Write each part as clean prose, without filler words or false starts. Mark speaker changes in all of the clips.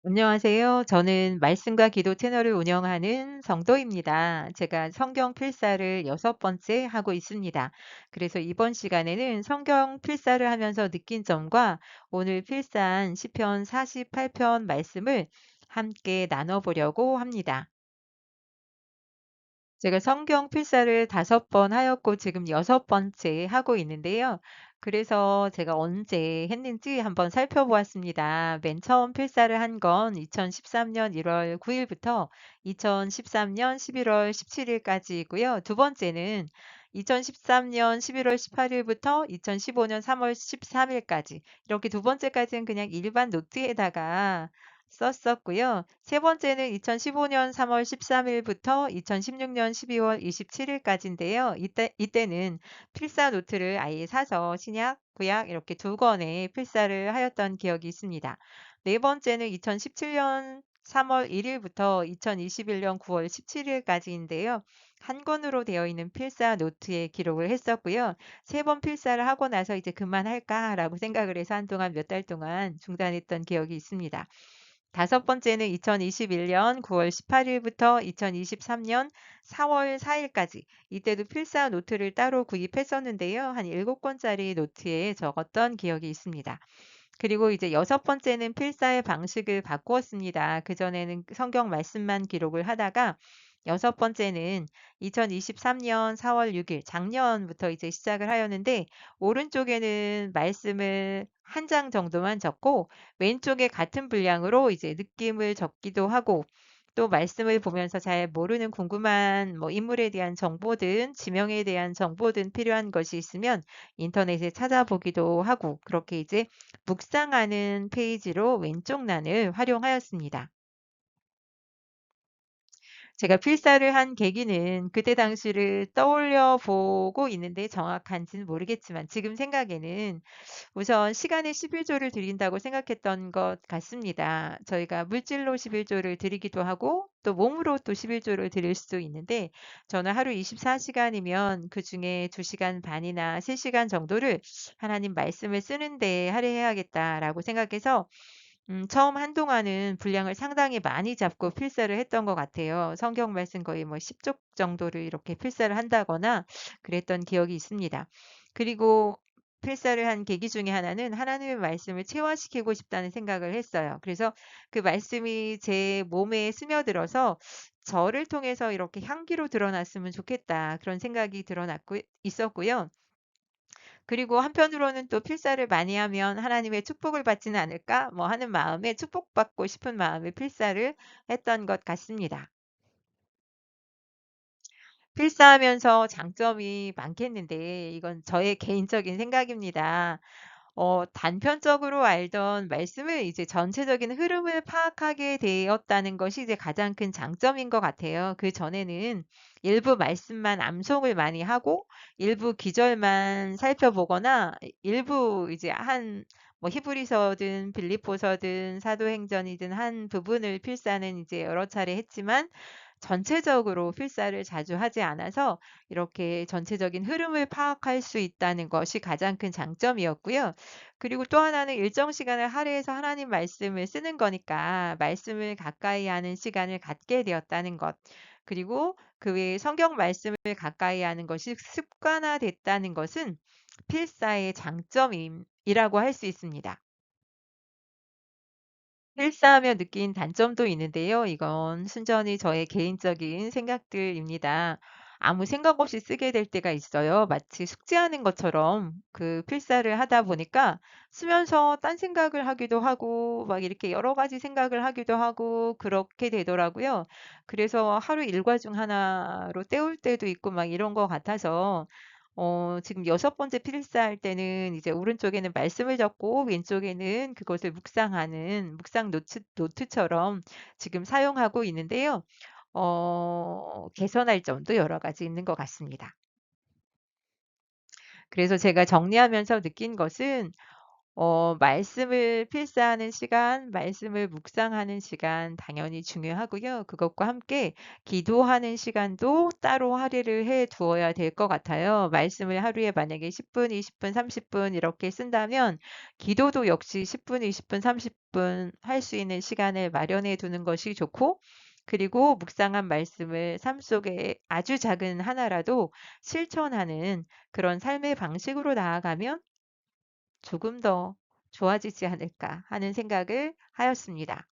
Speaker 1: 안녕하세요. 저는 말씀과 기도 채널을 운영하는 성도입니다. 제가 성경 필사를 6번째 하고 있습니다. 그래서 이번 시간에는 성경 필사를 하면서 느낀 점과 오늘 필사한 시편 48편 말씀을 함께 나눠보려고 합니다. 제가 성경 필사를 5번 하였고 지금 6번째 하고 있는데요. 그래서 제가 언제 했는지 한번 살펴보았습니다. 맨 처음 필사를 한 건 2013년 1월 9일부터 2013년 11월 17일까지이고요. 두 번째는 2013년 11월 18일부터 2015년 3월 13일까지 이렇게 두 번째까지는 그냥 일반 노트에다가 썼었고요. 세 번째는 2015년 3월 13일부터 2016년 12월 27일까지인데요. 이때는 필사 노트를 아예 사서 신약, 구약 이렇게 두 권의 필사를 하였던 기억이 있습니다. 네 번째는 2017년 3월 1일부터 2021년 9월 17일까지인데요. 한 권으로 되어 있는 필사 노트에 기록을 했었고요. 세 번 필사를 하고 나서 이제 그만할까라고 생각을 해서 한동안 몇 달 동안 중단했던 기억이 있습니다. 다섯 번째는 2021년 9월 18일부터 2023년 4월 4일까지 이때도 필사 노트를 따로 구입했었는데요. 한 7권짜리 노트에 적었던 기억이 있습니다. 그리고 이제 여섯 번째는 필사의 방식을 바꾸었습니다. 그전에는 성경 말씀만 기록을 하다가 여섯 번째는 2023년 4월 6일 작년부터 이제 시작을 하였는데 오른쪽에는 말씀을 한 장 정도만 적고 왼쪽에 같은 분량으로 이제 느낌을 적기도 하고 또 말씀을 보면서 잘 모르는 궁금한 뭐 인물에 대한 정보든 지명에 대한 정보든 필요한 것이 있으면 인터넷에 찾아보기도 하고 그렇게 이제 묵상하는 페이지로 왼쪽 난을 활용하였습니다. 제가 필사를 한 계기는 그때 당시를 떠올려 보고 있는데 정확한지는 모르겠지만 지금 생각에는 우선 시간에 11조를 드린다고 생각했던 것 같습니다. 저희가 물질로 11조를 드리기도 하고 또 몸으로 또 11조를 드릴 수도 있는데 저는 하루 24시간이면 그중에 2시간 반이나 3시간 정도를 하나님 말씀을 쓰는 데 할애해야겠다라고 생각해서 처음 한동안은 분량을 상당히 많이 잡고 필사를 했던 것 같아요. 성경 말씀 거의 뭐 10쪽 정도를 이렇게 필사를 한다거나 그랬던 기억이 있습니다. 그리고 필사를 한 계기 중에 하나는 하나님의 말씀을 체화시키고 싶다는 생각을 했어요. 그래서 그 말씀이 제 몸에 스며들어서 저를 통해서 이렇게 향기로 드러났으면 좋겠다. 그런 생각이 드러났고 있었고요. 그리고 한편으로는 또 필사를 많이 하면 '하나님의 축복을 받지는 않을까?' 뭐 하는 마음에 축복받고 싶은 마음에 필사를 했던 것 같습니다. 필사하면서 장점이 많겠는데 이건 저의 개인적인 생각입니다. 단편적으로 알던 말씀을 이제 전체적인 흐름을 파악하게 되었다는 것이 이제 가장 큰 장점인 것 같아요. 그전에는 일부 말씀만 암송을 많이 하고 일부 기절만 살펴보거나 일부 이제 한 뭐 히브리서든 빌립보서든 사도행전이든 한 부분을 필사는 이제 여러 차례 했지만 전체적으로 필사를 자주 하지 않아서 이렇게 전체적인 흐름을 파악할 수 있다는 것이 가장 큰 장점이었고요. 그리고 또 하나는 일정 시간을 할애해서 하나님 말씀을 쓰는 거니까 말씀을 가까이 하는 시간을 갖게 되었다는 것. 그리고 그 외에 성경 말씀을 가까이 하는 것이 습관화됐다는 것은 필사의 장점이라고 할 수 있습니다. 필사하며 느낀 단점도 있는데요. 이건 순전히 저의 개인적인 생각들입니다. 아무 생각 없이 쓰게 될 때가 있어요. 마치 숙제하는 것처럼 그 필사를 하다 보니까 쓰면서 딴 생각을 하기도 하고 막 이렇게 여러 가지 생각을 하기도 하고 그렇게 되더라고요. 그래서 하루 일과 중 하나로 때울 때도 있고 막 이런 것 같아서 지금 여섯 번째 필사할 때는 이제 오른쪽에는 말씀을 적고 왼쪽에는 그것을 묵상하는 묵상 노트처럼 지금 사용하고 있는데요. 개선할 점도 여러 가지 있는 것 같습니다. 그래서 제가 정리하면서 느낀 것은 말씀을 필사하는 시간, 말씀을 묵상하는 시간 당연히 중요하고요. 그것과 함께 기도하는 시간도 따로 할애를 해 두어야 될 것 같아요. 말씀을 하루에 만약에 10분, 20분, 30분 이렇게 쓴다면 기도도 역시 10분, 20분, 30분 할 수 있는 시간을 마련해 두는 것이 좋고, 그리고 묵상한 말씀을 삶 속에 아주 작은 하나라도 실천하는 그런 삶의 방식으로 나아가면 조금 더 좋아지지 않을까 하는 생각을 하였습니다.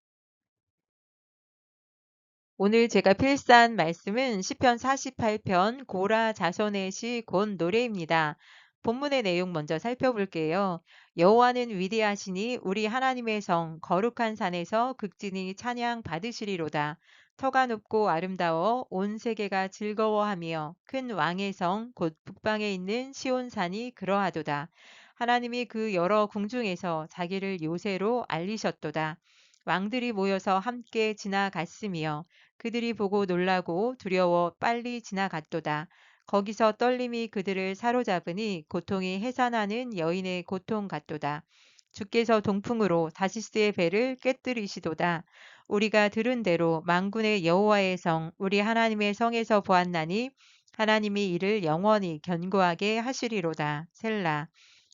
Speaker 1: 오늘 제가 필사한 말씀은 시편 48편 고라 자손의 시 곧 노래입니다. 본문의 내용 먼저 살펴볼게요. 여호와는 위대하시니 우리 하나님의 성 거룩한 산에서 극진히 찬양 받으시리로다. 터가 높고 아름다워 온 세계가 즐거워하며 큰 왕의 성 곧 북방에 있는 시온산이 그러하도다. 하나님이 그 여러 궁중에서 자기를 요새로 알리셨도다. 왕들이 모여서 함께 지나갔으며 그들이 보고 놀라고 두려워 빨리 지나갔도다. 거기서 떨림이 그들을 사로잡으니 고통이 해산하는 여인의 고통 같도다. 주께서 동풍으로 다시스의 배를 꿰뜨리시도다. 우리가 들은 대로 만군의 여호와의 성 우리 하나님의 성에서 보았나니 하나님이 이를 영원히 견고하게 하시리로다. 셀라.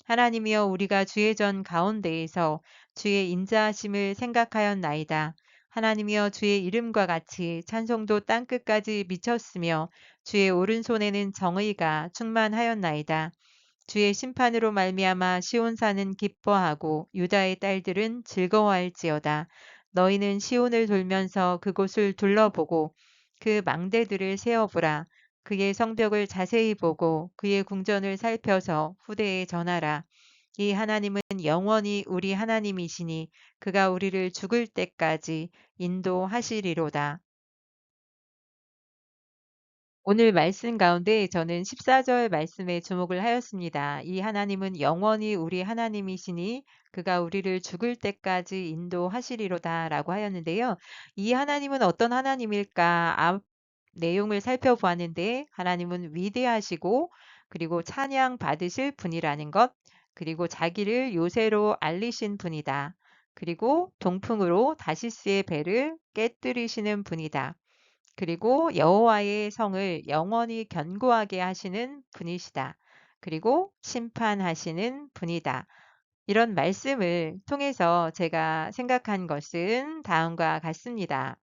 Speaker 1: 하나님이여 우리가 주의 전 가운데에서 주의 인자하심을 생각하였나이다. 하나님이여 주의 이름과 같이 찬송도 땅끝까지 미쳤으며 주의 오른손에는 정의가 충만하였나이다. 주의 심판으로 말미암아 시온산은 기뻐하고 유다의 딸들은 즐거워할지어다. 너희는 시온을 돌면서 그곳을 둘러보고 그 망대들을 세어보라. 그의 성벽을 자세히 보고 그의 궁전을 살펴서 후대에 전하라. 이 하나님은 영원히 우리 하나님이시니 그가 우리를 죽을 때까지 인도하시리로다. 오늘 말씀 가운데 저는 14절 말씀에 주목을 하였습니다. 이 하나님은 영원히 우리 하나님이시니 그가 우리를 죽을 때까지 인도하시리로다 라고 하였는데요. 이 하나님은 어떤 하나님일까? 앞 내용을 살펴보았는데 하나님은 위대하시고 그리고 찬양 받으실 분이라는 것, 그리고 자기를 요새로 알리신 분이다. 그리고 동풍으로 다시스의 배를 깨뜨리시는 분이다. 그리고 여호와의 성을 영원히 견고하게 하시는 분이시다. 그리고 심판하시는 분이다. 이런 말씀을 통해서 제가 생각한 것은 다음과 같습니다.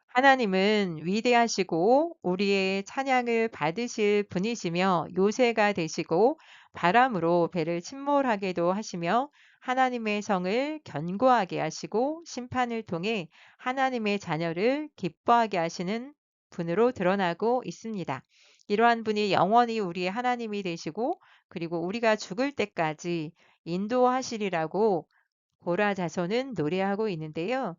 Speaker 1: 하나님은 위대하시고 우리의 찬양을 받으실 분이시며 요새가 되시고 바람으로 배를 침몰하게도 하시며 하나님의 성을 견고하게 하시고 심판을 통해 하나님의 자녀를 기뻐하게 하시는 분으로 드러나고 있습니다. 이러한 분이 영원히 우리의 하나님이 되시고 그리고 우리가 죽을 때까지 인도하시리라고 고라 자손은 노래하고 있는데요.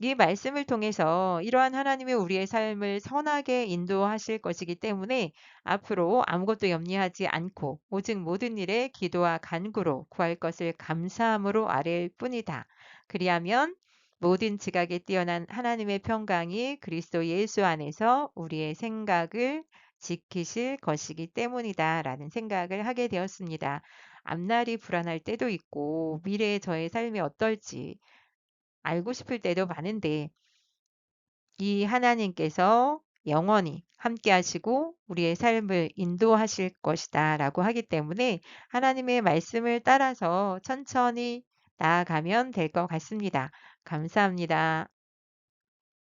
Speaker 1: 이 말씀을 통해서 이러한 하나님의 우리의 삶을 선하게 인도하실 것이기 때문에 앞으로 아무것도 염려하지 않고 오직 모든 일에 기도와 간구로 구할 것을 감사함으로 아뢰일 뿐이다. 그리하면 모든 지각에 뛰어난 하나님의 평강이 그리스도 예수 안에서 우리의 생각을 지키실 것이기 때문이다 라는 생각을 하게 되었습니다. 앞날이 불안할 때도 있고 미래의 저의 삶이 어떨지 알고 싶을 때도 많은데 이 하나님께서 영원히 함께 하시고 우리의 삶을 인도하실 것이다 라고 하기 때문에 하나님의 말씀을 따라서 천천히 나아가면 될 것 같습니다. 감사합니다.